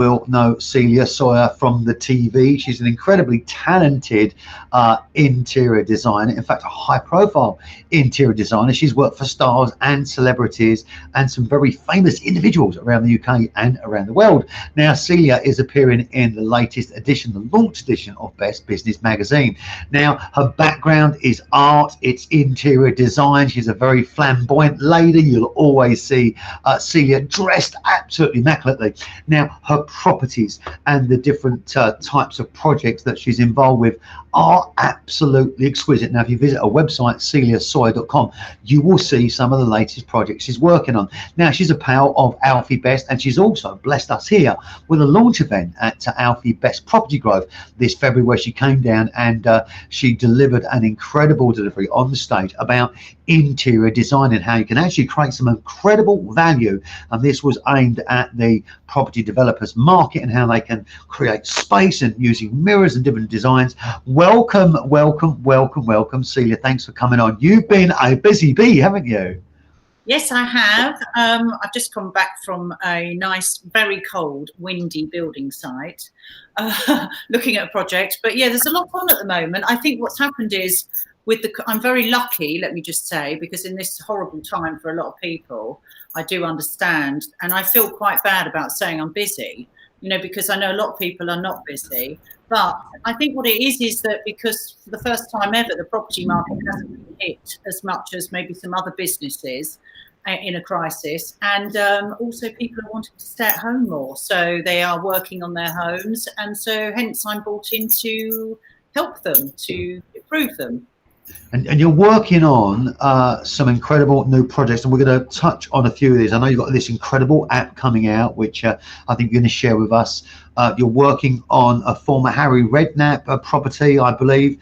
will know Celia Sawyer from the TV. She's an incredibly talented interior designer, in fact, a high profile interior designer. She's worked for stars and celebrities and some very famous individuals around the UK and around the world. Now, Celia is appearing in the latest edition, the launch edition of Best Business magazine. Now, her background is art, it's interior design. She's a very flamboyant lady. You'll always see Celia dressed absolutely immaculately. Now, her properties and the different types of projects that she's involved with are absolutely exquisite. Now, if you visit her website, celiasawyer.com, you will see some of the latest projects she's working on. Now, she's a pal of Alfie Best, and she's also blessed us here with a launch event at Alfie Best Property Grove this February, where she came down and she delivered an incredible delivery on the stage about interior design and how you can actually create some incredible value. And this was aimed at the property developers market and how they can create space and using mirrors and different designs. Welcome, Celia. Thanks for coming on. You've been a busy bee, haven't you? Yes, I have. I've just come back from a nice, very cold, windy building site, looking at a project. But yeah, there's a lot on at the moment. I think what's happened is I'm very lucky, let me just say, because in this horrible time for a lot of people, I do understand. And I feel quite bad about saying I'm busy, because I know a lot of people are not busy. But I think what it is that because for the first time ever, the property market hasn't been hit as much as maybe some other businesses in a crisis. And also people are wanting to stay at home more. So they are working on their homes. And so hence I'm brought in to help them, to improve them. And you're working on some incredible new projects, and we're going to touch on a few of these. I know you've got this incredible app coming out, which I think you're going to share with us. You're working on a former Harry Redknapp property, I believe.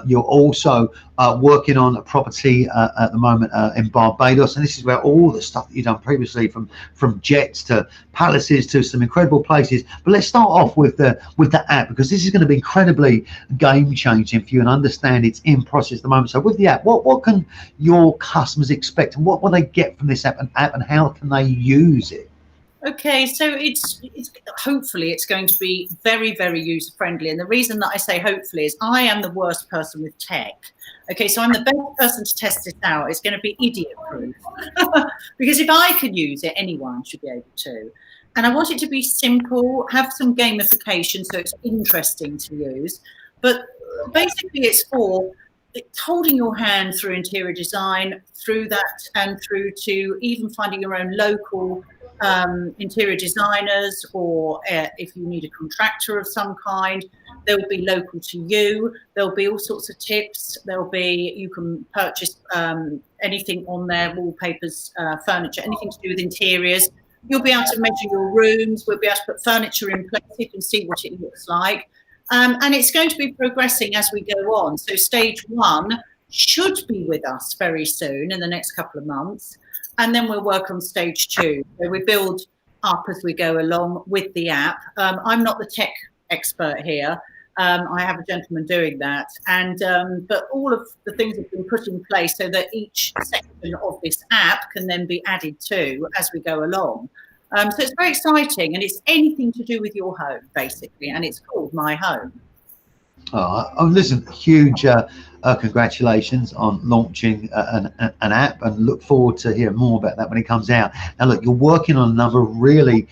You're also working on a property at the moment in Barbados, and this is where all the stuff that you've done previously, from jets to palaces to some incredible places. But let's start off with the app, because this is going to be incredibly game changing for you and understand it's in process at the moment. So with the app, what can your customers expect, and what will they get from this app, and how can they use it? Okay, so it's hopefully it's going to be very, very user friendly. And the reason that I say hopefully is I am the worst person with tech. Okay, so I'm the best person to test this out. It's going to be idiot proof because if I can use it, anyone should be able to. And I want it to be simple, have some gamification so it's interesting to use. But basically it's holding your hand through interior design, through that, and through to even finding your own local interior designers, or if you need a contractor of some kind, they'll be local to you. There'll be all sorts of tips. You can purchase anything on there, wallpapers, furniture, anything to do with interiors. You'll be able to measure your rooms. We'll be able to put furniture in place. You can see what it looks like. And it's going to be progressing as we go on. So stage 1 should be with us very soon in the next couple of months. And then we'll work on stage 2. So we build up as we go along with the app. I'm not the tech expert here. I have a gentleman doing that. But all of the things have been put in place so that each section of this app can then be added to as we go along. So it's very exciting, and it's anything to do with your home, basically, and it's called My Home. Listen, huge congratulations on launching an app, and look forward to hearing more about that when it comes out. Now, look, you're working on a number of really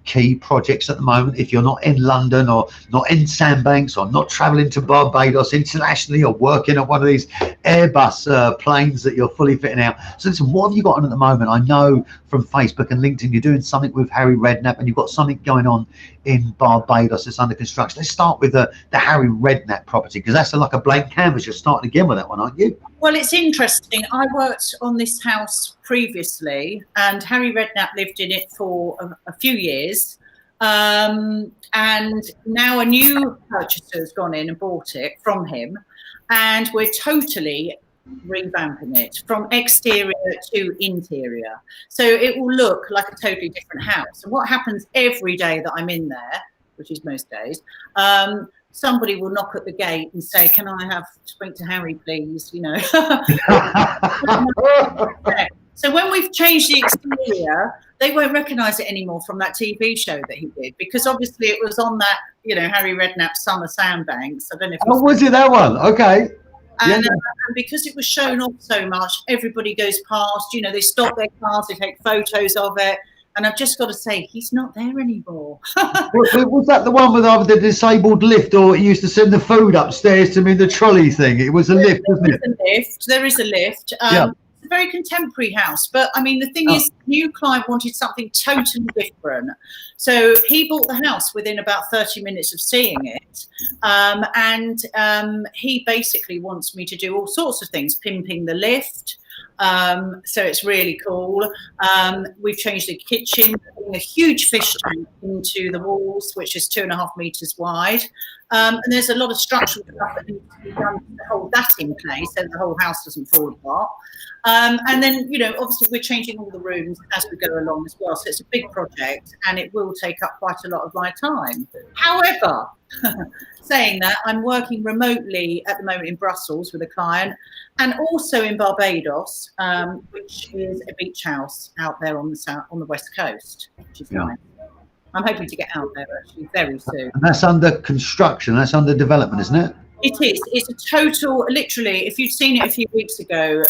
key projects at the moment. If you're not in London or not in Sandbanks or not traveling to Barbados internationally, or working on one of these Airbus planes that you're fully fitting out. So listen, what have you got on at the moment? I know from Facebook and LinkedIn you're doing something with Harry Redknapp, and you've got something going on in Barbados that's under construction. Let's start with the Harry Redknapp property, because that's like a blank canvas. You're starting again with that one, aren't you? Well, it's interesting. I worked on this house previously, and Harry Redknapp lived in it for a few years. And now a new purchaser has gone in and bought it from him, and we're totally revamping it from exterior to interior. So it will look like a totally different house. And what happens every day that I'm in there, which is most days, somebody will knock at the gate and say, "Can I have speak to Harry, please?" So when we've changed the exterior, they won't recognise it anymore from that TV show that he did, because obviously it was on that, Harry Redknapp's Summer Sandbanks. I don't know if was it that one? Okay. And because it was shown off so much, everybody goes past, they stop their cars, they take photos of it. And I've just got to say, he's not there anymore. Was that the one with either the disabled lift, or it used to send the food upstairs to me, the trolley thing? It was a lift, wasn't it? There is a lift. It's a very contemporary house. But, I mean, the thing is, the new client wanted something totally different. So he bought the house within about 30 minutes of seeing it. He basically wants me to do all sorts of things, pimping the lift. So it's really cool. We've changed the kitchen, a huge fish tank into the walls, which is 2.5 meters wide. And there's a lot of structural stuff that needs to be done to hold that in place so the whole house doesn't fall apart. And then, obviously we're changing all the rooms as we go along as well. So it's a big project and it will take up quite a lot of my time. However, saying that, I'm working remotely at the moment in Brussels with a client, and also in Barbados, which is a beach house out there on the west coast, which is nice. I'm hoping to get out there actually very soon. And that's under construction. That's under development, isn't it? It is. It's a total. Literally, if you'd seen it a few weeks ago,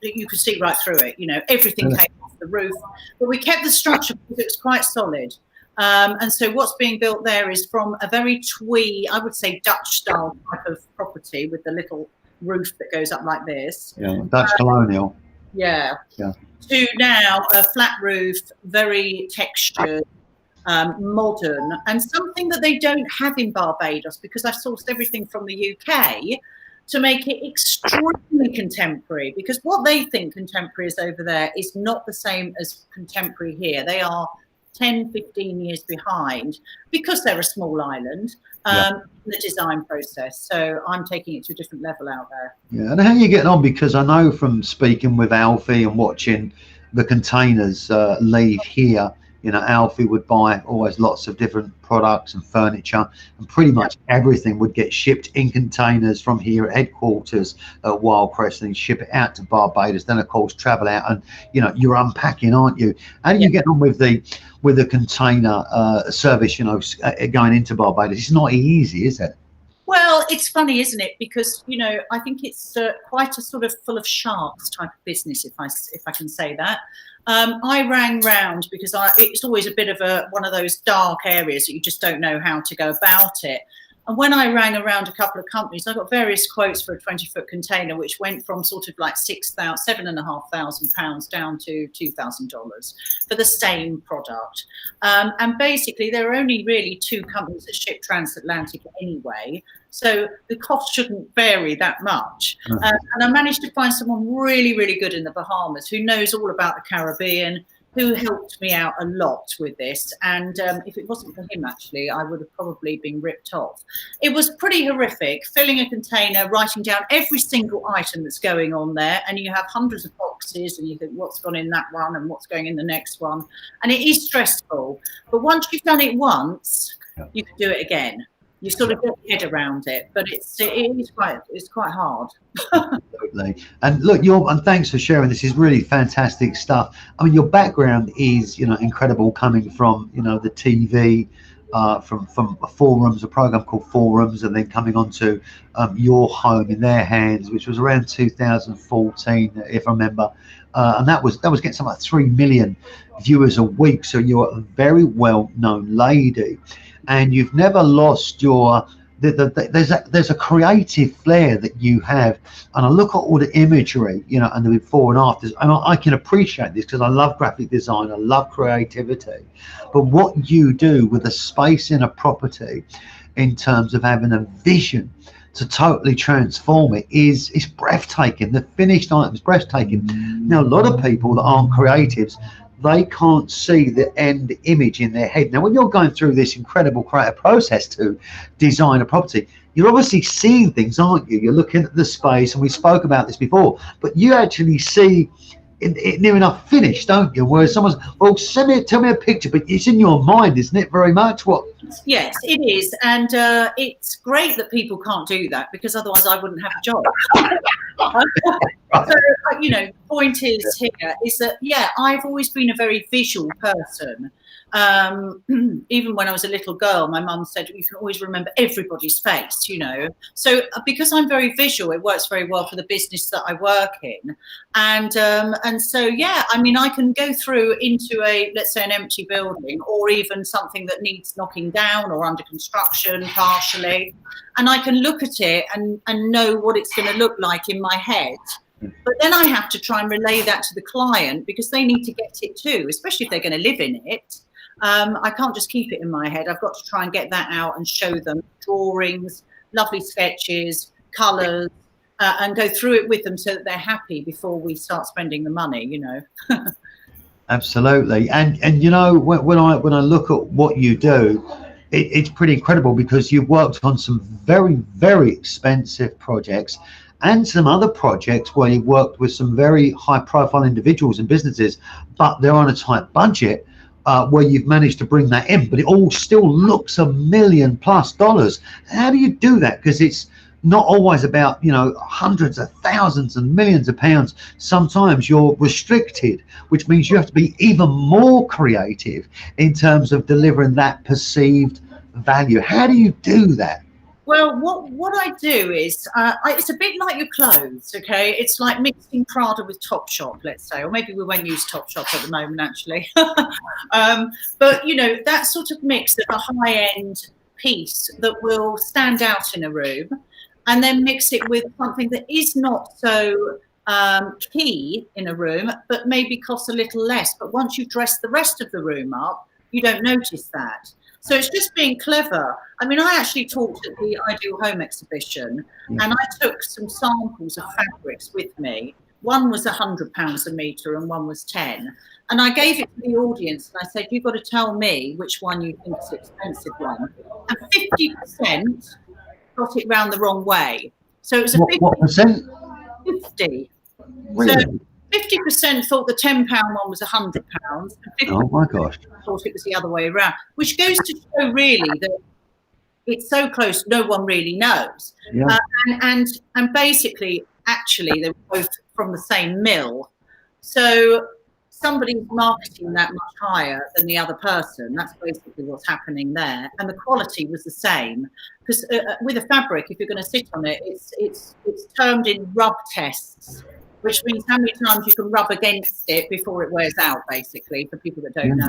you could see right through it. Everything came off the roof, but we kept the structure because it was quite solid. And so what's being built there is from a very twee, I would say Dutch style type of property with the little roof that goes up like this. Yeah, Dutch colonial. Yeah. To now a flat roof, very textured, modern, and something that they don't have in Barbados, because I've sourced everything from the UK to make it extremely contemporary, because what they think contemporary is over there is not the same as contemporary here. They are 10, 15 years behind because they're a small island, the design process. So I'm taking it to a different level out there. Yeah, and how are you getting on? Because I know from speaking with Alfie and watching the containers leave here, Alfie would buy always lots of different products and furniture, and pretty much everything would get shipped in containers from here at headquarters at Wildcrest, and ship it out to Barbados. Then, of course, travel out, and you're unpacking, aren't you? How do you get on with the container service? Going into Barbados, it's not easy, is it? Well, it's funny, isn't it? Because I think it's quite a sort of full of sharks type of business, if I can say that. I rang round because it's always a bit of one of those dark areas that you just don't know how to go about it. And when I rang around a couple of companies, I got various quotes for a 20-foot container, which went from sort of like £7,500 down to $2,000 for the same product. And basically, there are only really 2 companies that ship transatlantic anyway, so the cost shouldn't vary that much. And I managed to find someone really, really good in the Bahamas who knows all about the Caribbean, who helped me out a lot with this. And if it wasn't for him, actually, I would have probably been ripped off. It was pretty horrific, filling a container, writing down every single item that's going on there. And you have hundreds of boxes and you think what's gone in that one and what's going in the next one. And it is stressful. But once you've done it once, you can do it again. You sort of get your head around it, but it's quite hard. Absolutely. And look, and thanks for sharing. This is really fantastic stuff. I mean, your background is incredible, coming from the TV, from Forums, a program called Forums, and then coming on to Your Home in Their Hands, which was around 2014, if I remember. And that was getting something like 3 million viewers a week. So you're a very well-known lady. And you've never lost there's a creative flair that you have. And I look at all the imagery, and the before and afters, and I can appreciate this because I love graphic design, I love creativity. But what you do with the space in a property, in terms of having a vision to totally transform it, is breathtaking. The finished item is breathtaking. Now, a lot of people that aren't creatives, they can't see the end image in their head. Now, when you're going through this incredible creative process to design a property, you're obviously seeing things, aren't you? You're looking at the space, and we spoke about this before, but you actually see it near enough finished, don't you? Whereas someone's, well, tell me a picture, but it's in your mind, isn't it, very much? What? Yes, it is. And it's great that people can't do that, because otherwise I wouldn't have a job. So, the point is here is that, yeah, I've always been a very visual person. Even when I was a little girl, my mum said, you can always remember everybody's face, So because I'm very visual, it works very well for the business that I work in. And so, yeah, I mean, I can go through into let's say an empty building, or even something that needs knocking down or under construction partially. And I can look at it and know what it's going to look like in my head. But then I have to try and relay that to the client, because they need to get it too, especially if they're going to live in it. I can't just keep it in my head. I've got to try and get that out and show them drawings, lovely sketches, colours, and go through it with them so that they're happy before we start spending the money, Absolutely. And when I look at what you do, it's pretty incredible, because you've worked on some very, very expensive projects and some other projects where you've worked with some very high profile individuals and businesses, but they're on a tight budget, where you've managed to bring that in, but it all still looks $1 million+ dollars. How do you do that? Because it's not always about, hundreds of thousands and millions of pounds. Sometimes you're restricted, which means you have to be even more creative in terms of delivering that perceived value. How do you do that? Well, what I do is, it's a bit like your clothes, okay? It's like mixing Prada with Topshop, let's say, or maybe we won't use Topshop at the moment, actually. But, that sort of mix of a high-end piece that will stand out in a room, and then mix it with something that is not so key in a room, but maybe costs a little less. But once you've dressed the rest of the room up, you don't notice that. So it's just being clever. I mean, I actually talked at the Ideal Home exhibition, and I took some samples of fabrics with me. One was £100 a metre and one was 10. And I gave it to the audience and I said, you've got to tell me which one you think is the expensive one. And 50% got it round the wrong way. So it was what percent? 50. Really? So 50% thought the £10 one was £100, and 50% oh my gosh, thought it was the other way around, which goes to show really that it's so close, no one really knows. Yeah. And basically, actually, they were both from the same mill. So somebody's marketing that much higher than the other person. That's basically what's happening there. And the quality was the same. Because with a fabric, if you're going to sit on it, it's termed in rub tests, which means how many times you can rub against it before it wears out, basically, for people that don't know.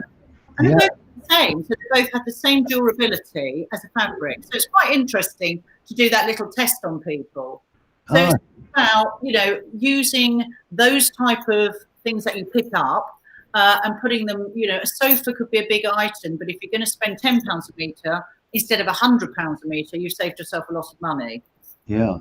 And they're both the same. So they both have the same durability as a fabric. So it's quite interesting to do that little test on people. So it's about, using those type of things that you pick up and putting them, a sofa could be a big item, but if you're going to spend £10 a metre instead of £100 a metre, you've saved yourself a lot of money. Yeah.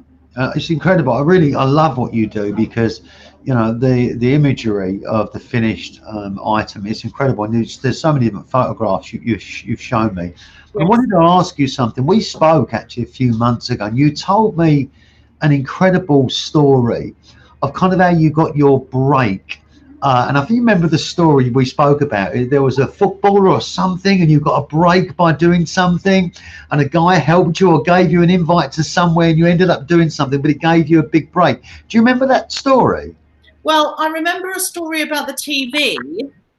It's incredible. I love what you do, because the imagery of the finished item is incredible, and there's so many different photographs you've shown me. Yes. I wanted to ask you something. We spoke actually a few months ago, and you told me an incredible story of kind of how you got your break. And if you remember the story we spoke about, there was a footballer or something, and you got a break by doing something, and a guy helped you or gave you an invite to somewhere, and you ended up doing something, but it gave you a big break. Do you remember that story? Well, I remember a story about the TV,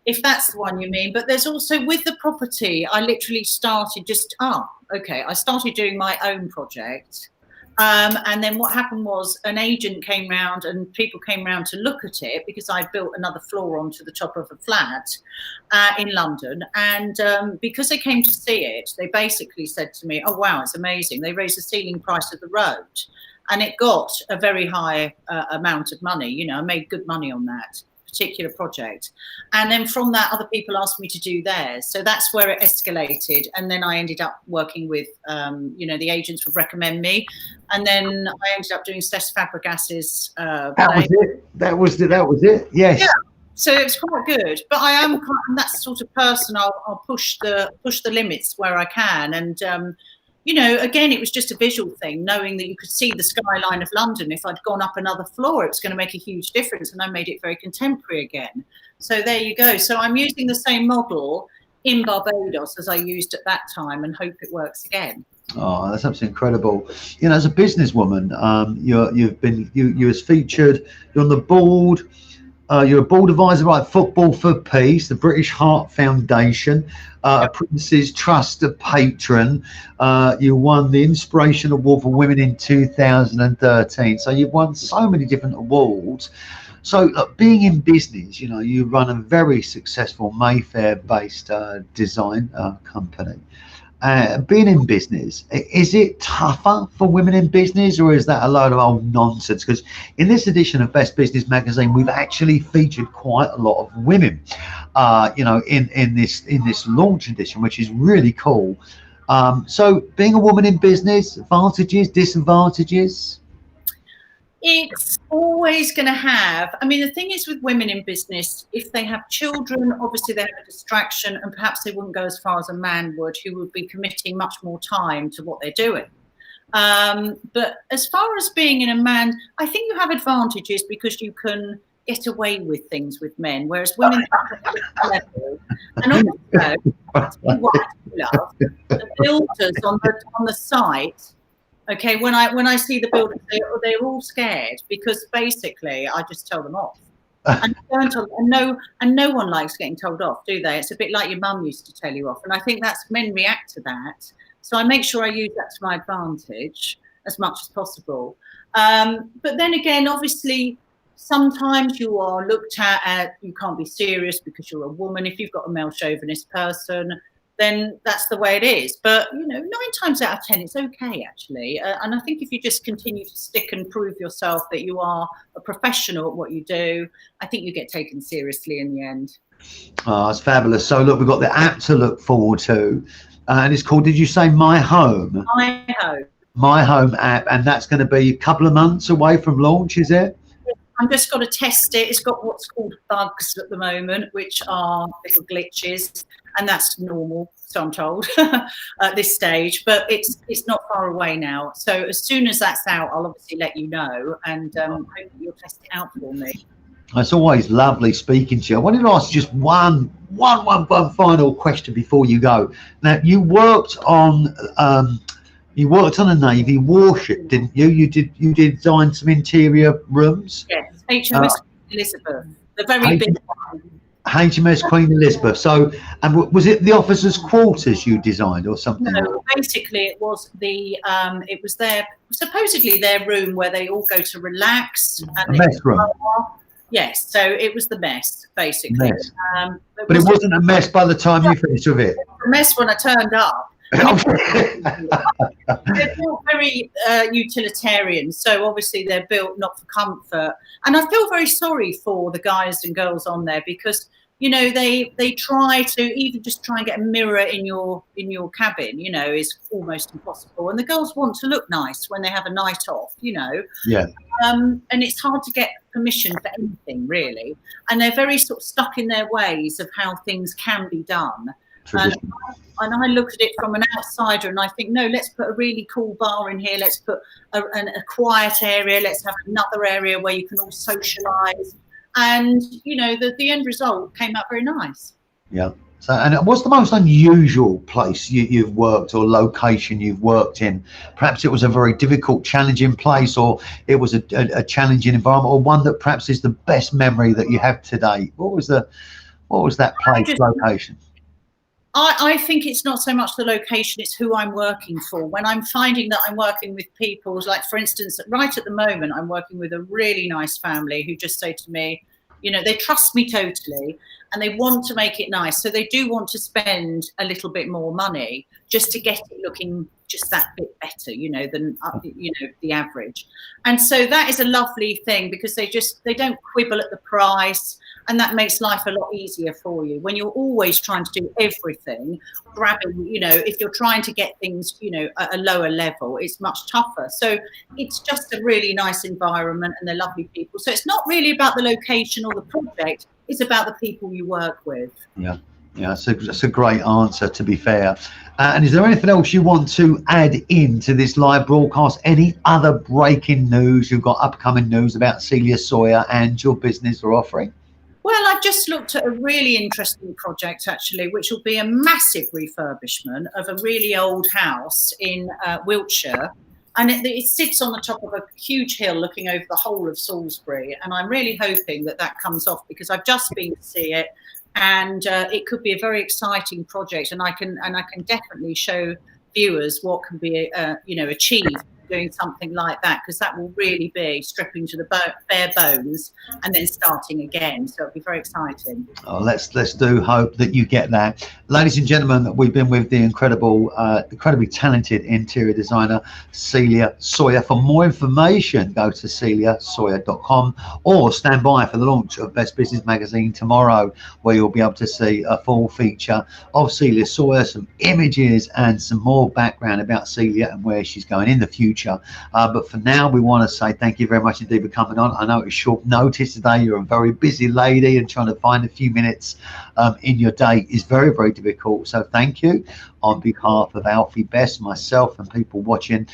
if that's the one you mean, but there's also with the property, I literally started I started doing my own project. And then what happened was an agent came round and people came round to look at it, because I built another floor onto the top of a flat in London. And because they came to see it, they basically said to me, oh, wow, it's amazing. They raised the ceiling price of the road. And it got a very high amount of money. I made good money on that particular project. And then from that, other people asked me to do theirs. So that's where it escalated. And then I ended up working with, the agents would recommend me. And then I ended up doing Steph Fabregas's. That was it. Yes. Yeah. So it's quite good. But I'm that sort of person. I'll push the limits where I can. And, again, it was just a visual thing, knowing that you could see the skyline of London. If I'd gone up another floor, it was going to make a huge difference, and I made it very contemporary again. So there you go. So I'm using the same model in Barbados as I used at that time, and hope it works again. Oh, that's absolutely incredible. You know, as a businesswoman, you was featured. You're on the board. You're a board advisor at Football for Peace, the British Heart Foundation, a Yep. Prince's Trust patron. You won the Inspiration Award for Women in 2013. So you've won so many different awards. So being in business, you know, you run a very successful Mayfair-based design company. Being in business, is it tougher for women in business, or is that a load of old nonsense? Because in this edition of Best Business Magazine, we've actually featured quite a lot of women, you know, in this launch edition, which is really cool. So, being a woman in business, advantages, disadvantages. It's always going to have, I mean, the thing is with women in business, if they have children, obviously they have a distraction, and perhaps they wouldn't go as far as a man would, who would be committing much more time to what they're doing. But as far as being in a man, I think you have advantages because you can get away with things with men, whereas women level. And also, what I love, the builders on the site. Okay, when I see the builders, they're all scared because basically I just tell them off. And no one likes getting told off, do they? It's a bit like your mum used to tell you off, and I think that's men react to that. So I make sure I use that to my advantage as much as possible. But then again, obviously, sometimes you are looked at, you can't be serious because you're a woman. If you've got a male chauvinist person, then that's the way it is. But, you know, 9 times out of 10, it's okay, actually. And I think if you just continue to stick and prove yourself that you are a professional at what you do, I think you get taken seriously in the end. Oh, it's fabulous. So, look, we've got the app to look forward to, and it's called, did you say My Home? My Home. My Home app, and that's going to be a couple of months away from launch, is it? I'm just got to test it. It's got what's called bugs at the moment, which are little glitches, and that's normal, so I'm told, at this stage. But it's not far away now. So as soon as that's out, I'll obviously let you know, and hopefully you'll test it out for me. It's always lovely speaking to you. I wanted to ask just one final question before you go. Now, you worked on a Navy warship, didn't you? You designed some interior rooms. Yes, HMS Elizabeth, the very big one. HMS Queen Elizabeth. So, and was it the officers' quarters you designed or something? No, basically it was supposedly their room where they all go to relax. And a mess room. Yes, so it was the mess, basically. Mess. But it wasn't a mess by the time you finished with it. A mess when I turned up. They're built very utilitarian, so obviously they're built not for comfort. And I feel very sorry for the guys and girls on there because, you know, they try to even just try and get a mirror in your cabin, you know, is almost impossible. And the girls want to look nice when they have a night off, you know. Yeah. And it's hard to get permission for anything, really. And they're very sort of stuck in their ways of how things can be done. And I look at it from an outsider and I think, no, let's put a really cool bar in here. Let's put a quiet area. Let's have another area where you can all socialise. And, you know, the end result came out very nice. Yeah. So, and what's the most unusual place you've worked or location you've worked in? Perhaps it was a very difficult, challenging place, or it was a challenging environment, or one that perhaps is the best memory that you have today. What was that place, location? I think it's not so much the location, it's who I'm working for. When I'm finding that I'm working with people, like, for instance, right at the moment, I'm working with a really nice family who just say to me, you know, they trust me totally and they want to make it nice. So they do want to spend a little bit more money just to get it looking just that bit better, you know, than, you know, the average. And so that is a lovely thing because they don't quibble at the price. And that makes life a lot easier for you. When you're always trying to do everything, grabbing, you know, if you're trying to get things, you know, at a lower level, it's much tougher. So it's just a really nice environment and they're lovely people. So it's not really about the location or the project, it's about the people you work with. Yeah, that's a great answer, to be fair. And is there anything else you want to add into this live broadcast? Any other breaking news? You've got upcoming news about Celia Sawyer and your business or offering? Well, I've just looked at a really interesting project, actually, which will be a massive refurbishment of a really old house in Wiltshire. And it sits on the top of a huge hill looking over the whole of Salisbury. And I'm really hoping that that comes off, because I've just been to see it, and it could be a very exciting project. And I can definitely show viewers what can be achieved doing something like that, because that will really be stripping to the bare bones and then starting again. So it'll be very exciting. Oh, let's do hope that you get that. Ladies and gentlemen, we've been with the incredibly talented interior designer Celia Sawyer. For more information, go to celiasawyer.com or stand by for the launch of Best Business Magazine tomorrow, where you'll be able to see a full feature of Celia Sawyer, some images and some more background about Celia and where she's going in the future. But for now, we want to say thank you very much indeed for coming on. I know it's short notice today. You're a very busy lady, and trying to find a few minutes in your day is very, very difficult. So thank you on behalf of Alfie, Bess, myself, and people watching.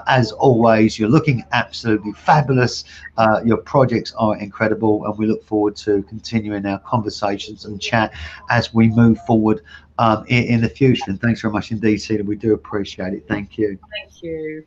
As always, you're looking absolutely fabulous. Your projects are incredible, and we look forward to continuing our conversations and chat as we move forward in the future. And thanks very much indeed, Celia. We do appreciate it. Thank you. Thank you.